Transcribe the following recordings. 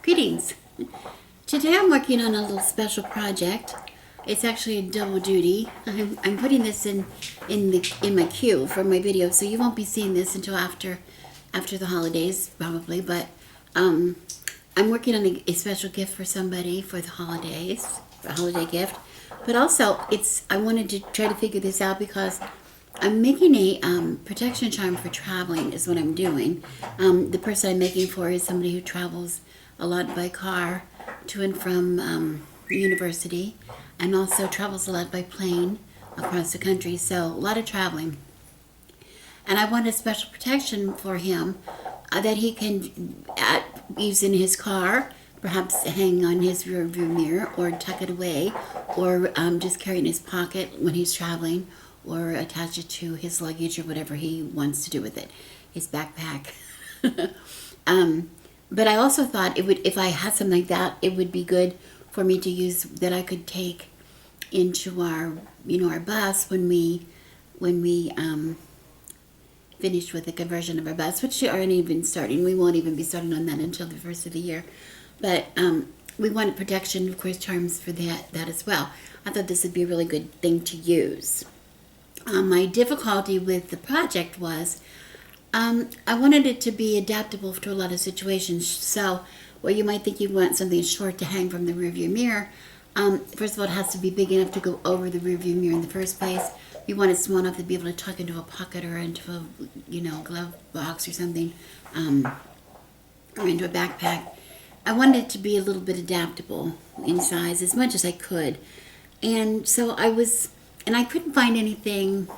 Greetings. Today I'm working on a little special project. It's actually a double duty. I'm putting this in my queue for my video, so you won't be seeing this until after the holidays probably. But I'm working on a special gift for somebody for the holidays, a holiday gift. But also I wanted to try to figure this out because I'm making a protection charm for traveling is what I'm doing. The person I'm making for is somebody who travels a lot by car to and from university, and also travels a lot by plane across the country, so a lot of traveling. And I want a special protection for him that he can use in his car, perhaps hang on his rear view mirror, or tuck it away, or just carry in his pocket when he's traveling, or attach it to his luggage or whatever he wants to do with it, his backpack. But I also thought if I had something like that, it would be good for me to use, that I could take into our bus when we finish with the conversion of our bus, which we aren't even starting. We won't even be starting on that until the first of the year. But we wanted protection, of course, charms for that as well. I thought this would be a really good thing to use. My difficulty with the project was I wanted it to be adaptable to a lot of situations. So, where you might think you want something short to hang from the rearview mirror, first of all, it has to be big enough to go over the rearview mirror in the first place. You want it small enough to be able to tuck into a pocket or into a glove box or something, or into a backpack. I wanted it to be a little bit adaptable in size as much as I could, and so I couldn't find anything.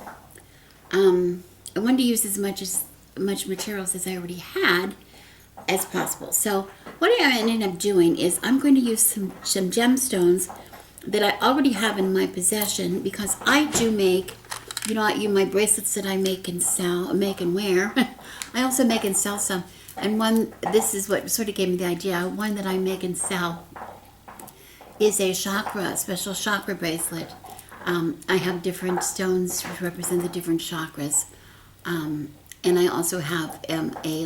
I wanted to use as much materials as I already had as possible. So what I ended up doing is I'm going to use some gemstones that I already have in my possession, because I do make, my bracelets that I make and wear. I also make and sell some. And this is what sort of gave me the idea. One that I make and sell is a special chakra bracelet. I have different stones to represent the different chakras. And I also have a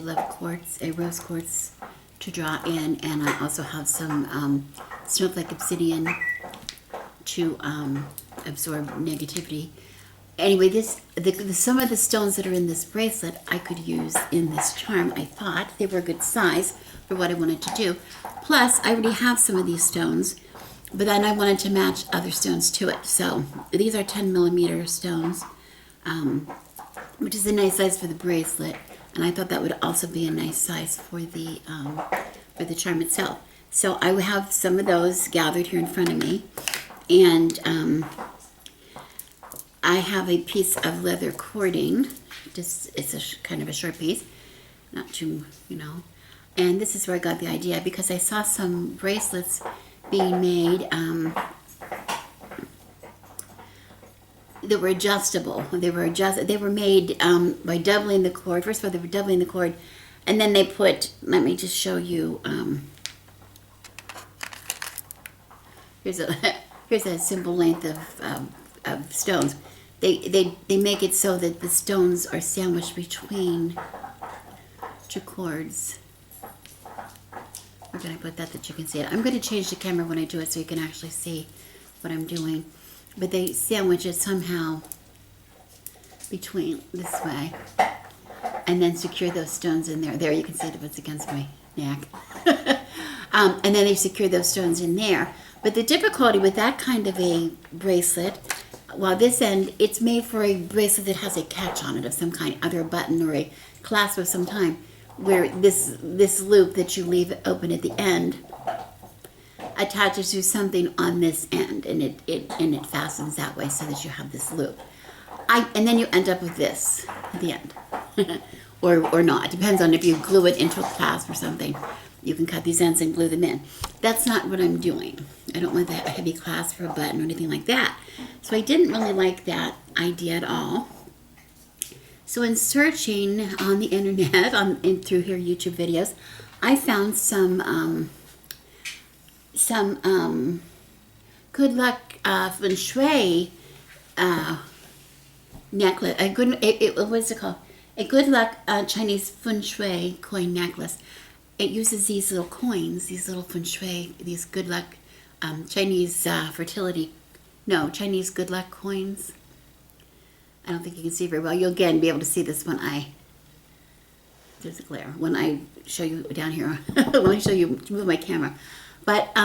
rose quartz to draw in, and I also have some snowflake obsidian to absorb negativity. Anyway, some of the stones that are in this bracelet I could use in this charm. I thought they were a good size for what I wanted to do. Plus, I already have some of these stones, but then I wanted to match other stones to it. So these are 10 millimeter stones, which is a nice size for the bracelet, and I thought that would also be a nice size for the charm itself. So I have some of those gathered here in front of me, and I have a piece of leather cording. It's a kind of a short piece, not too, And this is where I got the idea, because I saw some bracelets being made that were adjustable. They were made by doubling the cord. First of all, they were doubling the cord, and then they put. Let me just show you. Here's a simple length of stones. They make it so that the stones are sandwiched between two cords. Where can I put that you can see it? I'm going to change the camera when I do it so you can actually see what I'm doing. But they sandwich it somehow between this way, and then secure those stones in there. There, you can see it if it's against my neck. And then they secure those stones in there. But the difficulty with that kind of a bracelet, well, this end, it's made for a bracelet that has a catch on it of some kind, either a button or a clasp of some kind, where this loop that you leave open at the end attaches to something on this end, and it fastens that way so that you have this loop. And then you end up with this at the end, or not. It depends on if you glue it into a clasp or something. You can cut these ends and glue them in. That's not what I'm doing. I don't want that heavy clasp or a button or anything like that. So I didn't really like that idea at all. So in searching on the internet, through here YouTube videos, I found some good luck feng shui necklace. What's it called? A good luck Chinese feng shui coin necklace. it uses these little coins, these little feng shui, these good luck Chinese Chinese good luck coins. I don't think you can see very well. You'll again be able to see this when there's a glare, when I show you down here, when I show you, move my camera. But,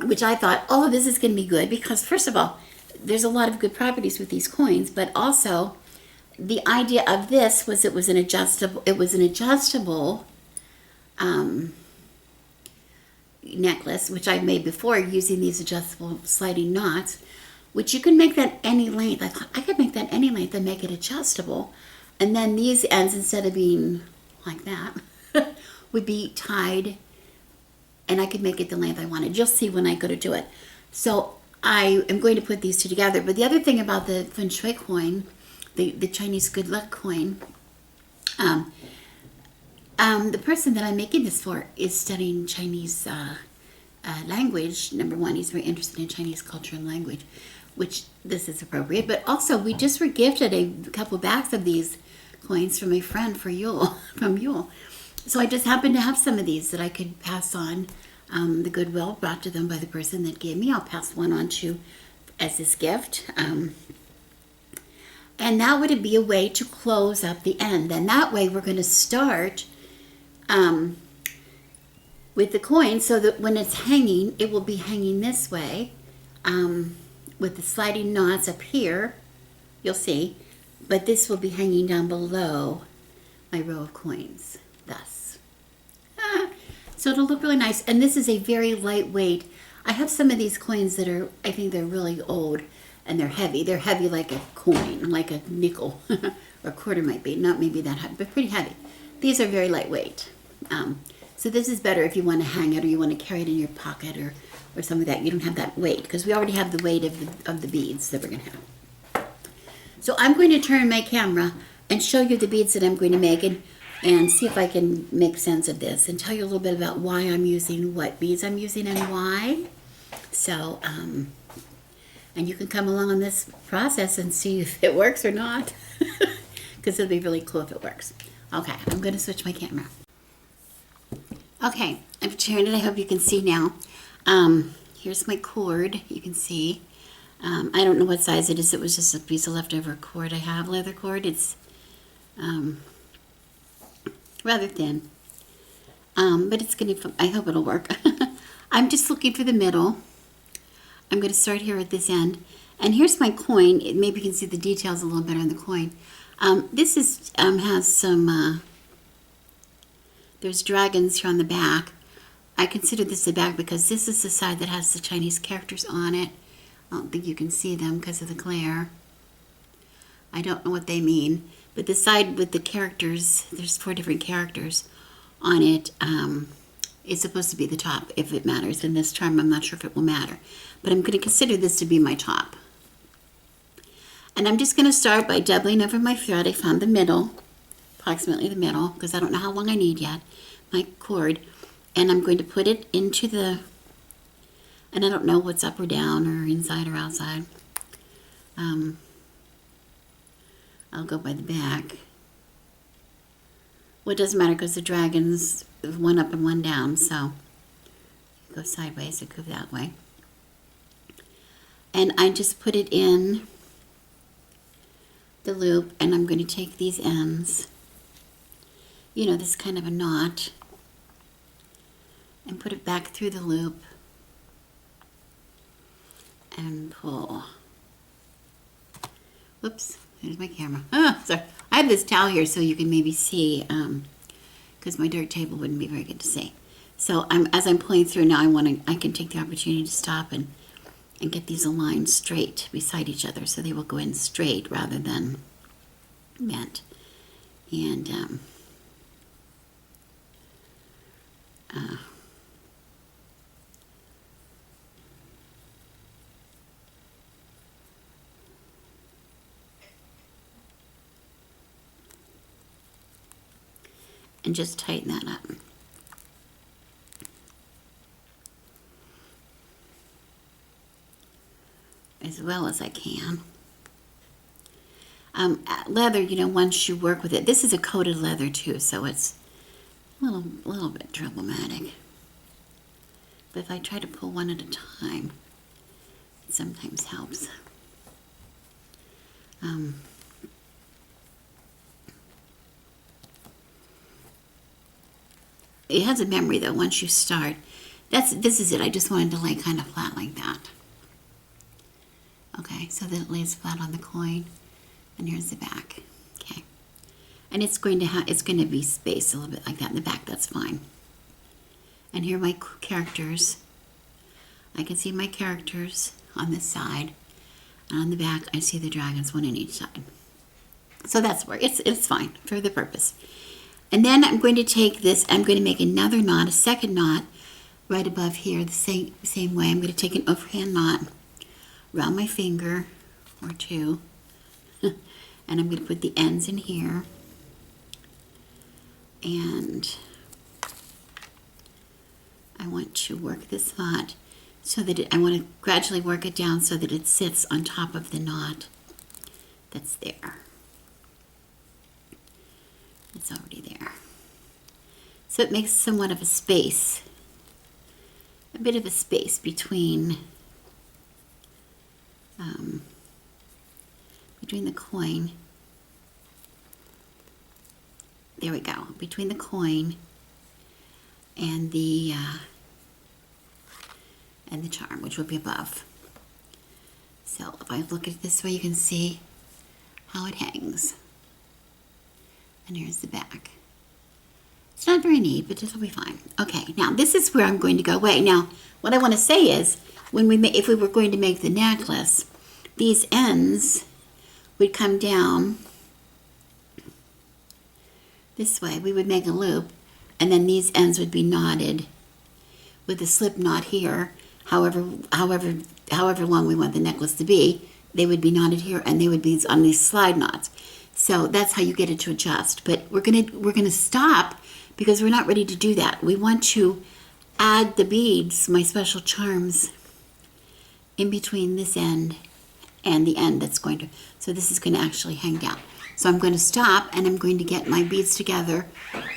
which I thought, oh, this is going to be good because first of all, there's a lot of good properties with these coins, but also the idea of this was it was an adjustable necklace, which I've made before using these adjustable sliding knots, which you can make that any length. I thought I could make that any length and make it adjustable. And then these ends, instead of being like that, would be tied, and I could make it the length I wanted. You'll see when I go to do it. So I am going to put these two together. But the other thing about the feng shui coin, the Chinese good luck coin, the person that I'm making this for is studying Chinese language. Number one, he's very interested in Chinese culture and language, which this is appropriate. But also, we just were gifted a couple bags of these coins from a friend for Yule, from Yule. So I just happened to have some of these that I could pass on. The goodwill brought to them by the person that gave me. I'll pass one on to as this gift. And that would be a way to close up the end. And that way we're going to start with the coin so that when it's hanging, it will be hanging this way with the sliding knots up here. You'll see. But this will be hanging down below my row of coins, thus. So it'll look really nice. And this is a very lightweight. I have some of these coins that are, I think they're really old and they're heavy. They're heavy like a coin, like a nickel or a quarter might be. Not maybe that heavy, but pretty heavy. These are very lightweight. So this is better if you want to hang it or you want to carry it in your pocket or something like that. You don't have that weight because we already have the weight of the beads that we're going to have. So I'm going to turn my camera and show you the beads that I'm going to make and see if I can make sense of this and tell you a little bit about why I'm using, what beads I'm using and why. So, and you can come along on this process and see if it works or not because it'll be really cool if it works. Okay, I'm going to switch my camera. Okay, I've turned it. I hope you can see now. Here's my cord. You can see. I don't know what size it is. It was just a piece of leftover cord I have, leather cord. It's rather thin, but it's going to, I hope it'll work. I'm just looking for the middle. I'm going to start here at this end. And here's my coin. Maybe you can see the details a little better on the coin. This is has some, there's dragons here on the back. I consider this the back because this is the side that has the Chinese characters on it. I don't think you can see them because of the glare. I don't know what they mean. But the side with the characters, there's 4 different characters on it, is supposed to be the top if it matters. In this charm, I'm not sure if it will matter. But I'm going to consider this to be my top. And I'm just going to start by doubling over my thread. I found the middle, approximately the middle, because I don't know how long I need yet, my cord. And I'm going to put it into the, and I don't know what's up or down or inside or outside. I'll go by the back. Well, it doesn't matter because the dragon's one up and one down, so go sideways, it goes that way. And I just put it in the loop, and I'm going to take these ends, you know, this kind of a knot, and put it back through the loop and pull. Whoops. There's my camera. Sorry. I have this towel here so you can maybe see, because my dirt table wouldn't be very good to see. So as I'm pulling through now, I can take the opportunity to stop and get these aligned straight beside each other, so they will go in straight rather than bent. And just tighten that up. As well as I can. Leather, you know, once you work with it, this is a coated leather too, so it's little bit problematic. But if I try to pull one at a time, it sometimes helps. It has a memory though. Once you start, this is it. I just wanted to lay kind of flat like that. Okay, so that it lays flat on the coin, and here's the back. Okay, and it's going to be spaced a little bit like that in the back. That's fine. And here are my characters. I can see my characters on this side, and on the back I see the dragons, one on each side. So that's where it's fine for the purpose. And then I'm going to take this. I'm going to make another knot, a second knot, right above here, the same way. I'm going to take an overhand knot around my finger or two, and I'm going to put the ends in here, and I want to work this knot so that I want to gradually work it down so that it sits on top of the knot that's there. It's already there. So it makes somewhat of a space, a bit of a space between the coin. There we go. Between the coin and the charm, which will be above. So if I look at it this way, you can see how it hangs. And here's the back. It's not very neat, but it'll be fine. Okay, now this is where I'm going to go away. Now, what I want to say is, if we were going to make the necklace, these ends would come down this way. We would make a loop, and then these ends would be knotted with a slip knot here. However long we want the necklace to be, they would be knotted here, and they would be on these slide knots. So that's how you get it to adjust. But we're gonna stop because we're not ready to do that. We want to add the beads, my special charms, in between this end and the end that's going to, so this is going to actually hang down. So I'm going to stop and I'm going to get my beads together.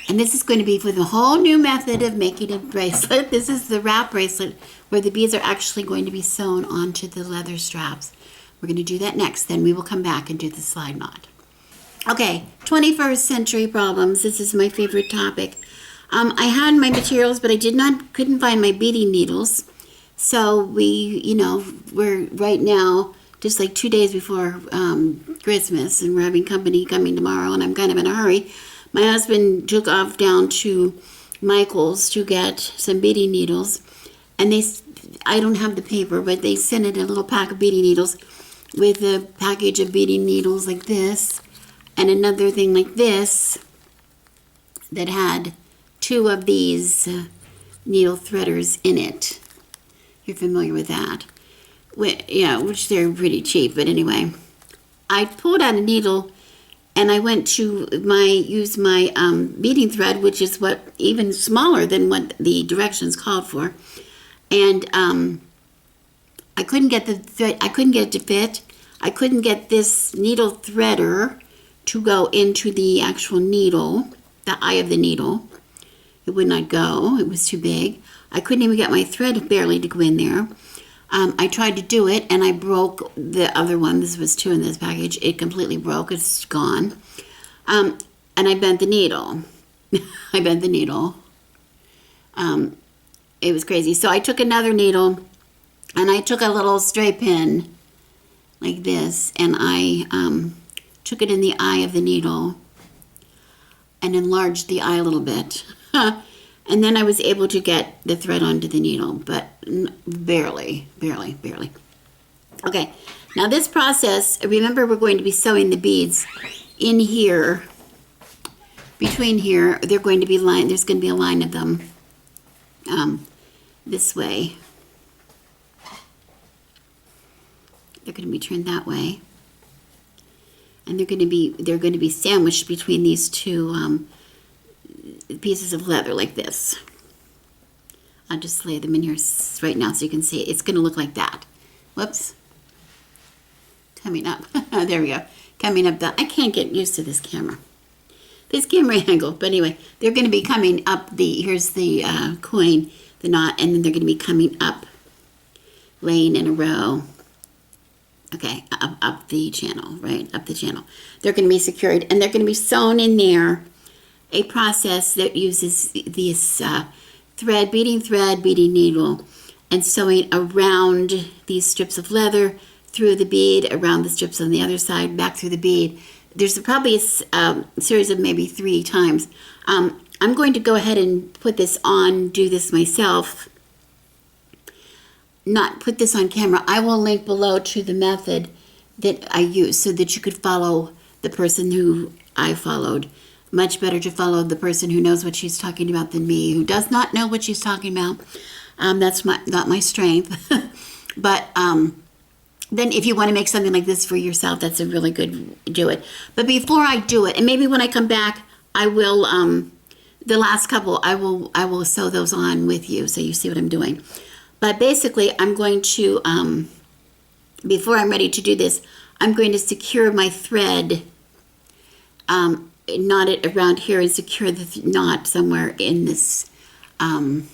And this is going to be with a whole new method of making a bracelet. This is the wrap bracelet where the beads are actually going to be sewn onto the leather straps. We're going to do that next. Then we will come back and do the slide knot. Okay, 21st century problems. This is my favorite topic. I had my materials, but I couldn't find my beading needles. So we're right now just like 2 days before Christmas, and we're having company coming tomorrow, and I'm kind of in a hurry. My husband took off down to Michael's to get some beading needles, and I don't have the paper, but they sent it a little pack of beading needles with a package of beading needles like this, and another thing like this that had 2 of these needle threaders in it. You're familiar with that. Which they're pretty cheap, but anyway. I pulled out a needle and I went to use my beading thread, which is even smaller than what the directions called for. And I couldn't get the thread, I couldn't get it to fit. I couldn't get this needle threader to go into the actual needle, the eye of the needle. It would not go, it was too big. I couldn't even get my thread barely to go in there. I tried to do it and I broke the other one. This was 2 in this package. It completely broke. It's gone. And I bent the needle. I bent the needle. It was crazy. So I took another needle and I took a little stray pin like this, and I took it in the eye of the needle and enlarged the eye a little bit. And then I was able to get the thread onto the needle, but barely. Okay, now this process, remember we're going to be sewing the beads in here, between here, they're going to be there's going to be a line of them this way. They're going to be turned that way. And they're going to be sandwiched between these 2 pieces of leather like this. I'll just lay them in here right now so you can see it. It's going to look like that. Whoops. Coming up. There we go. Coming up. I can't get used to this camera. this camera angle. But anyway, they're going to be coming up here's the coin, the knot, and then they're going to be coming up, laying in a row. Okay, up the channel, right? Up the channel. They're going to be secured, and they're going to be sewn in there. A process that uses this beading needle, and sewing around these strips of leather, through the bead, around the strips on the other side, back through the bead. There's probably a series of maybe 3 times. I'm going to go ahead and put this on, do this myself. Not put this on camera. I will link below to the method that I use so that you could follow the person who I followed. Much better to follow the person who knows what she's talking about than me, who does not know what she's talking about. That's not my strength. But then if you want to make something like this for yourself, that's a really good do it. But before I do it, and maybe when I come back, I will, the last couple, I will sew those on with you so you see what I'm doing. But basically, I'm going to, before I'm ready to do this, I'm going to secure my thread, knot it around here and secure the knot somewhere in this knot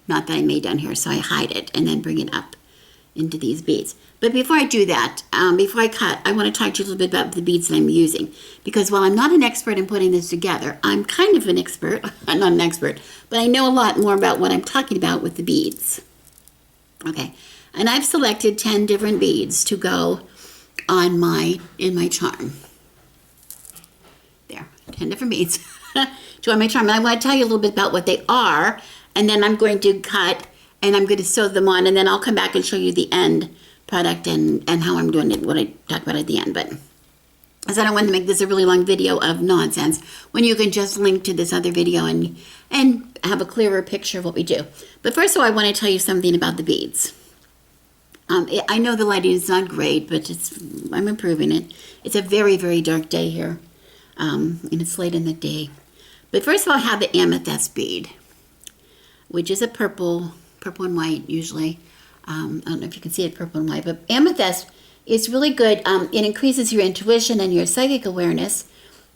that I made down here. So I hide it and then bring it up into these beads. But before I do that, before I cut, I want to talk to you a little bit about the beads that I'm using. Because while I'm not an expert in putting this together, I'm kind of an expert. I'm not an expert, but I know a lot more about what I'm talking about with the beads. Okay, and I've selected 10 different beads to go on in my charm. There, 10 different beads to go on my charm. And I want to tell you a little bit about what they are, and then I'm going to cut, and I'm going to sew them on, and then I'll come back and show you the end product and how I'm doing it, what I talk about at the end. But as I don't want to make this a really long video of nonsense, when you can just link to this other video and have a clearer picture of what we do. But first of all, I want to tell you something about the beads. I know the lighting is not great, but I'm improving it. It's a very, very dark day here, and it's late in the day. But first of all, I have the amethyst bead, which is a purple and white usually. I don't know if you can see it, purple and white, but amethyst is really good. It increases your intuition and your psychic awareness.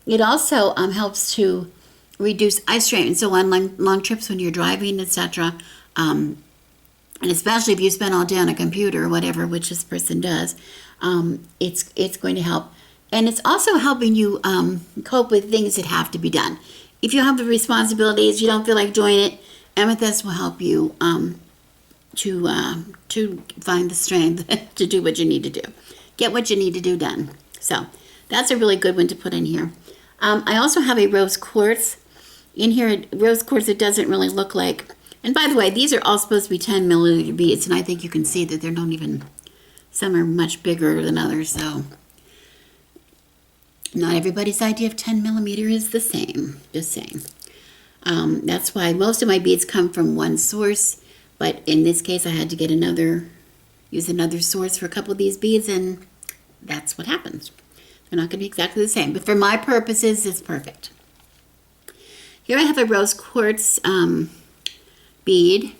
It also helps to reduce eye strain. So on long trips when you're driving, etc., and especially if you spend all day on a computer or whatever, which this person does, it's going to help. And it's also helping you cope with things that have to be done. If you have the responsibilities, you don't feel like doing it, amethyst will help you to find the strength to do what you need to do. Get what you need to do done. So that's a really good one to put in here. I also have a rose quartz. In here, rose quartz, it doesn't really look like. And by the way, these are all supposed to be 10 milliliter beads, and I think you can see that they're not even, some are much bigger than others, so not everybody's idea of 10 millimeter is the same, just saying. That's why most of my beads come from one source, but in this case I had to get use another source for a couple of these beads, and that's what happens. They're not going to be exactly the same, but for my purposes, it's perfect. Here I have a rose quartz bead,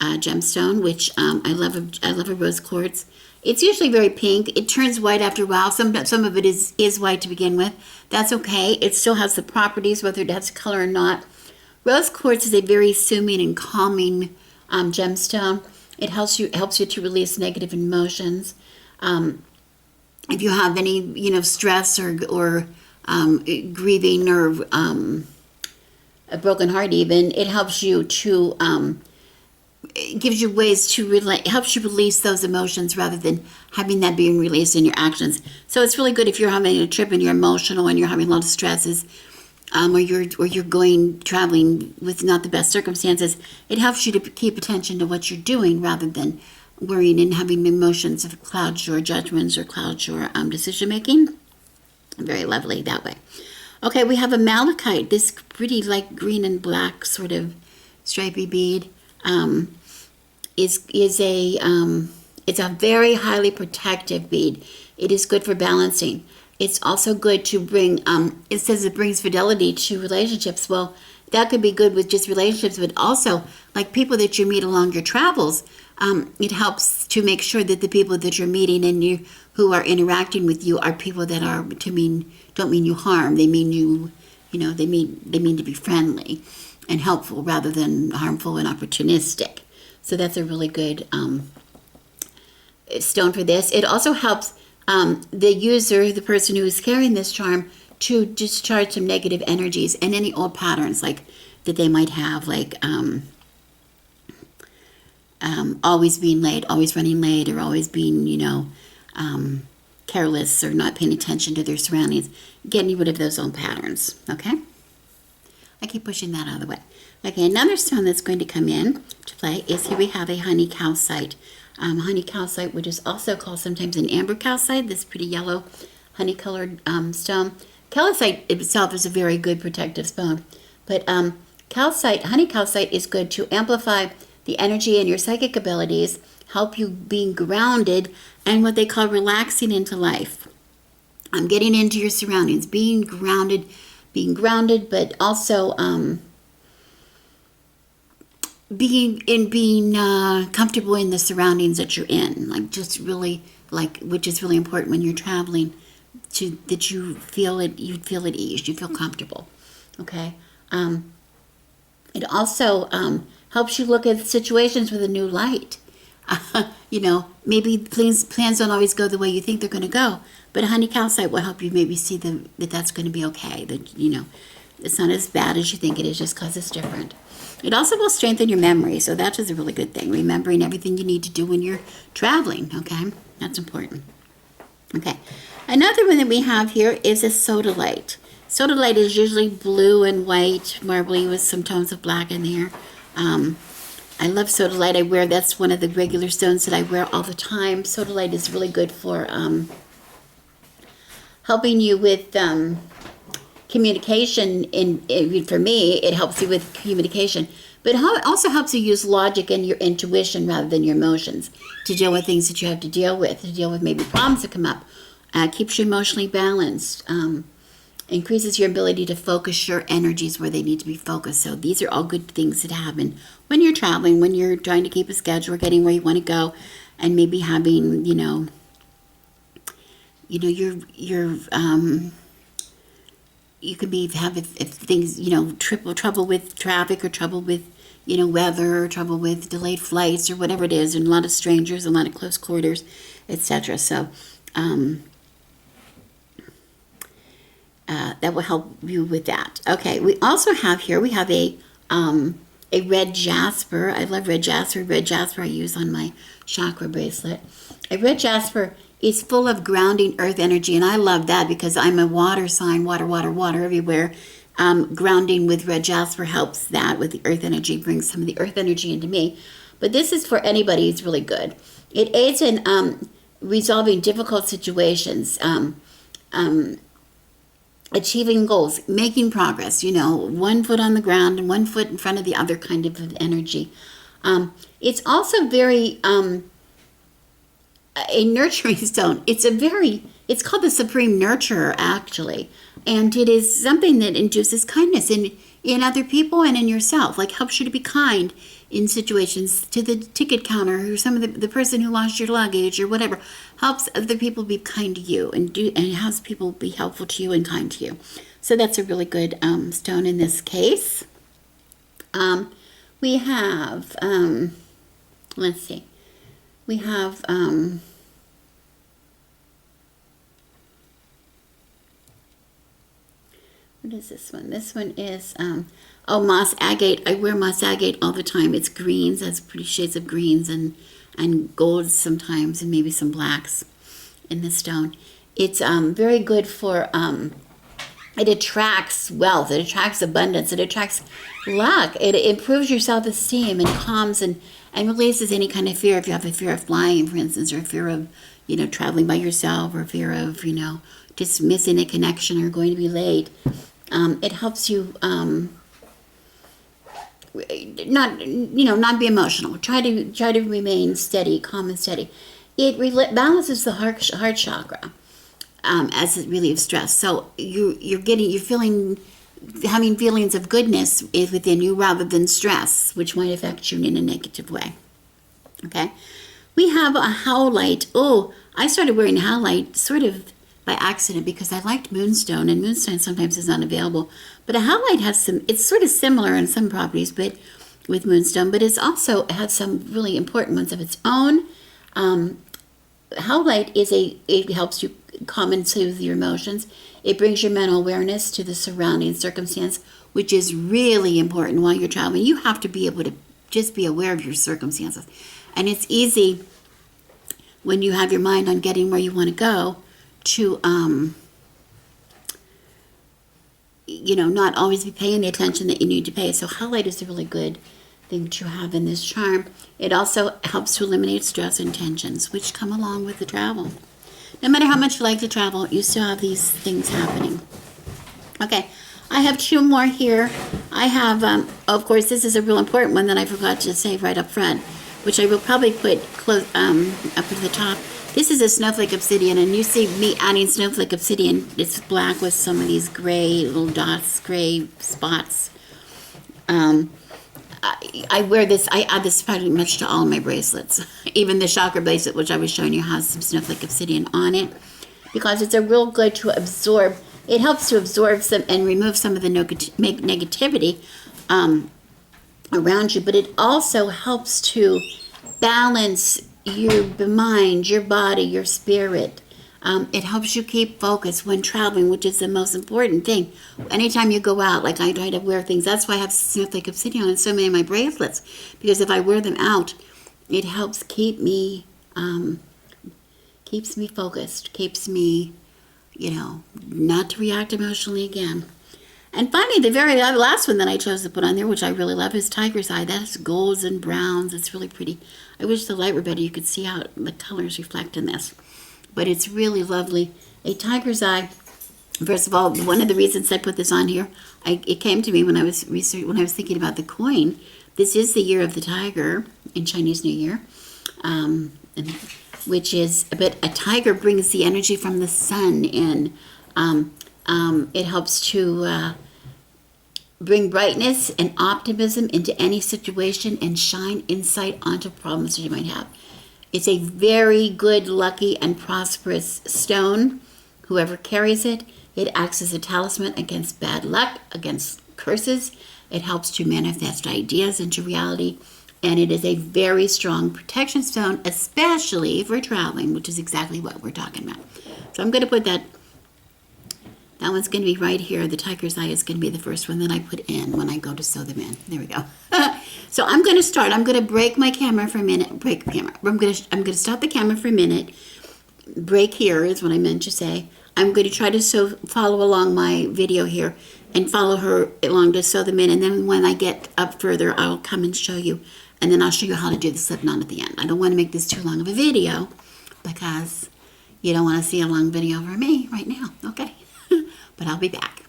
gemstone, which I love a rose quartz. It's usually very pink. It turns white after a while. Some of it is white to begin with. That's okay. It still has the properties, whether it has color or not. Rose quartz is a very soothing and calming gemstone. It helps you to release negative emotions. If you have any stress or grieving or a broken heart, even, it helps you to it gives you ways to helps you release those emotions rather than having that being released in your actions. So it's really good if you're having a trip and you're emotional and you're having a lot of stresses, or you're traveling with not the best circumstances. It helps you to keep attention to what you're doing rather than worrying and having emotions of clouds your judgments or clouds your decision making. Very lovely that way. Okay, we have a malachite, this pretty like green and black sort of stripy bead. It's a very highly protective bead. It is good for balancing. It's also good to bring, it says it brings fidelity to relationships. Well, that could be good with just relationships, but also like people that you meet along your travels. It helps to make sure that the people that you're meeting and you who are interacting with you are people that are don't mean you harm. They mean you, they mean to be friendly and helpful rather than harmful and opportunistic. So that's a really good stone for this. It also helps the user, the person who is carrying this charm, to discharge some negative energies and any old patterns like that they might have, like always being late, always running late, or always being, careless or not paying attention to their surroundings. Getting rid of those old patterns, okay? I keep pushing that out of the way. Okay, another stone that's going to come in to play is here we have a honey calcite. Honey calcite, which is also called sometimes an amber calcite, this pretty yellow honey-colored stone. Calcite itself is a very good protective stone, but honey calcite is good to amplify the energy and your psychic abilities, help you being grounded, and what they call relaxing into life. Getting into your surroundings, being grounded, but also being comfortable in the surroundings that you're in, which is really important when you're traveling, that you feel at ease, you feel comfortable. Okay. It also helps you look at situations with a new light. Maybe plans don't always go the way you think they're going to go, but honey calcite will help you maybe see that that's going to be okay. That it's not as bad as you think it is, just because it's different. It also will strengthen your memory, so that is a really good thing. Remembering everything you need to do when you're traveling. Okay, that's important. Okay, another one that we have here is a sodalite. Sodalite is usually blue and white, marbly with some tones of black in there. I love sodalite. That's one of the regular stones that I wear all the time. Sodalite is really good for helping you with communication. For me, it helps you with communication, but it also helps you use logic and your intuition rather than your emotions to deal with things that you have to deal with maybe problems that come up. Keeps you emotionally balanced. Increases your ability to focus your energies where they need to be focused. So these are all good things that happen when you're traveling, when you're trying to keep a schedule or getting where you want to go, and maybe having, your you could have if things, trouble with traffic or trouble with, weather, or trouble with delayed flights or whatever it is, and a lot of strangers, a lot of close quarters, etc. So, that will help you with that. Okay, we also have here, we have a red jasper. I love red jasper. Red jasper I use on my chakra bracelet. A red jasper is full of grounding earth energy, and I love that because I'm a water sign, water everywhere. Grounding with red jasper helps that with the earth energy, brings some of the earth energy into me. But this is for anybody, it's really good. It aids in resolving difficult situations, achieving goals, making progress, 1 foot on the ground and 1 foot in front of the other kind of energy. It's also very a nurturing stone. It's called the Supreme Nurturer, actually. And it is something that induces kindness in other people and in yourself, like helps you to be kind in situations to the ticket counter or some of the person who lost your luggage or whatever. Helps other people be kind to you and has people be helpful to you and kind to you. So that's a really good stone in this case. We have, let's see, we have, what is this one? This one is, moss agate. I wear moss agate all the time. It's greens, has pretty shades of greens and golds sometimes, and maybe some blacks in the stone. It's very good for, it attracts wealth, it attracts abundance, it attracts luck, it improves your self-esteem and calms and releases any kind of fear. If you have a fear of flying, for instance, or a fear of, traveling by yourself, or fear of, just missing a connection or going to be late, it helps you not be emotional. Try to remain steady, calm and steady. It balances the heart chakra as it relieves stress. So you're feeling having feelings of goodness is within you rather than stress, which might affect you in a negative way. Okay, we have a howlite. Oh, I started wearing howlite sort of by accident because I liked moonstone, and moonstone sometimes is not available. But a howlite has some, it's sort of similar in some properties, but with moonstone, but it's also has some really important ones of its own. Howlite it helps you calm and soothe your emotions. It brings your mental awareness to the surrounding circumstance, which is really important while you're traveling. You have to be able to just be aware of your circumstances. And it's easy when you have your mind on getting where you want to go to, not always be paying the attention that you need to pay. So howlite is a really good thing to have in this charm. It also helps to eliminate stress and tensions, which come along with the travel. No matter how much you like to travel, you still have these things happening. Okay, I have 2 more here. I have, of course, this is a real important one that I forgot to say right up front, which I will probably put close up to the top. This is a snowflake obsidian, and you see me adding snowflake obsidian. It's black with some of these gray little dots, gray spots. I wear this, I add this pretty much to all of my bracelets. Even the chakra bracelet, which I was showing you, has some snowflake obsidian on it, because it's a real good to absorb. It helps to absorb some and remove some of the negativity around you, but it also helps to balance your mind, your body, your spirit. It helps you keep focus when traveling, which is the most important thing. Anytime you go out, like I try to wear things, that's why I have snowflake obsidian on so many of my bracelets, because if I wear them out, it helps keeps me focused, keeps me, not to react emotionally again. And finally, the very last one that I chose to put on there, which I really love, is tiger's eye. That's golds and browns. It's really pretty. I wish the light were better. You could see how the colors reflect in this. But it's really lovely. A tiger's eye. First of all, one of the reasons I put this on here, it came to me when I was thinking about the coin. This is the year of the tiger in Chinese New Year, but a tiger brings the energy from the sun in. It helps to bring brightness and optimism into any situation and shine insight onto problems that you might have. It's a very good, lucky, and prosperous stone. Whoever carries it, it acts as a talisman against bad luck, against curses. It helps to manifest ideas into reality. And it is a very strong protection stone, especially for traveling, which is exactly what we're talking about. So I'm going to put that one's going to be right here. The tiger's eye is going to be the first one that I put in when I go to sew them in. There we go. So I'm going to start. I'm going to break my camera for a minute. Break the camera. I'm going to stop the camera for a minute. Break here is what I meant to say. I'm going to try to follow along my video here and follow her along to sew them in. And then when I get up further, I'll come and show you. And then I'll show you how to do the slip knot at the end. I don't want to make this too long of a video because you don't want to see a long video for me right now. Okay. But I'll be back.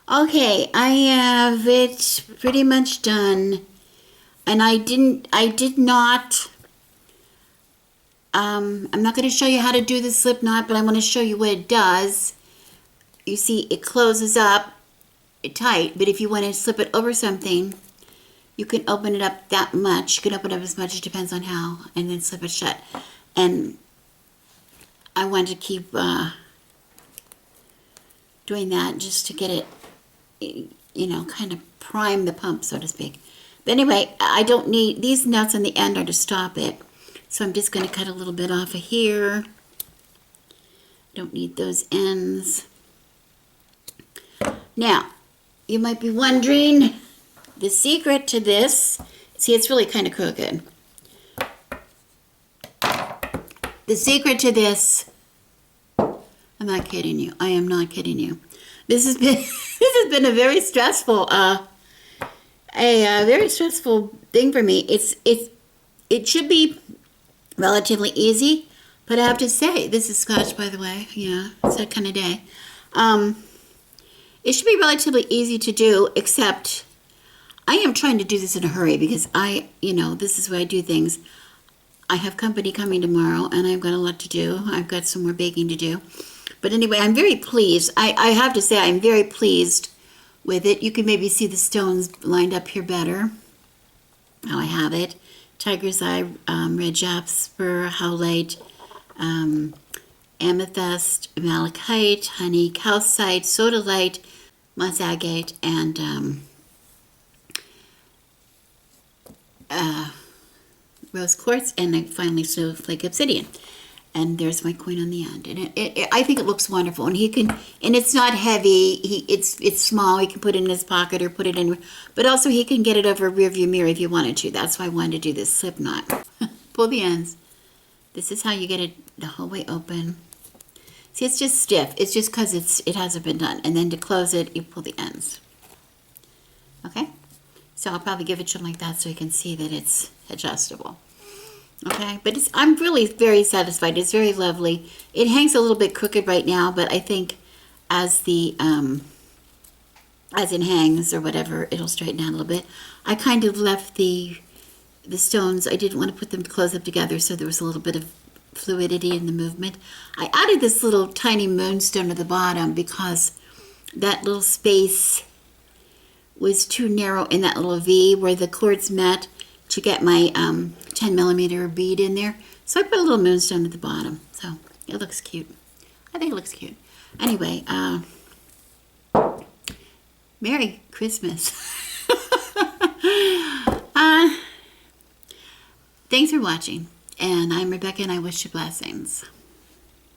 Okay, I have it pretty much done. And I'm not going to show you how to do the slip knot, but I want to show you what it does. You see, it closes up tight, but if you want to slip it over something, you can open it up that much. You can open it up as much, it depends on how, and then slip it shut. And I want to keep doing that just to get it, kind of prime the pump, so to speak. But anyway, I don't need, these nuts on the end are to stop it. So I'm just going to cut a little bit off of here. Don't need those ends. Now, you might be wondering, the secret to this, see, it's really kind of crooked. The secret to this, I'm not kidding you. I am not kidding you. This has been a very stressful, very stressful thing for me. It should be relatively easy, but I have to say, this is Scotch, by the way. Yeah, it's that kind of day. It should be relatively easy to do, except I am trying to do this in a hurry because this is where I do things. I have company coming tomorrow, and I've got a lot to do. I've got some more baking to do. But anyway, I'm very pleased. I have to say I'm very pleased with it. You can maybe see the stones lined up here better. Now I have it. Tiger's Eye, Red Jasper, Howlite, Amethyst, Malachite, Honey, Calcite, Sodalite, Moss Agate, and Rose Quartz, and then finally Snowflake Obsidian. And there's my coin on the end, and I think it looks wonderful. And it's not heavy. It's small. He can put it in his pocket or put it in, but also he can get it over a rear view mirror if you wanted to. That's why I wanted to do this slip knot. Pull the ends. This is how you get it the whole way open. See, it's just stiff. It's just because it hasn't been done. And then to close it, you pull the ends. Okay. So I'll probably give it to him like that so he can see that it's adjustable. Okay, but I'm really very satisfied. It's very lovely. It hangs a little bit crooked right now, but I think as it hangs or whatever, it'll straighten out a little bit. I kind of left the stones. I didn't want to put them close up together, so there was a little bit of fluidity in the movement. I added this little tiny moonstone at the bottom because that little space was too narrow in that little V where the cords met to get my 10 millimeter bead in there. So I put a little moonstone at the bottom. So it looks cute. I think it looks cute. Anyway, Merry Christmas. Thanks for watching. And I'm Rebecca, and I wish you blessings.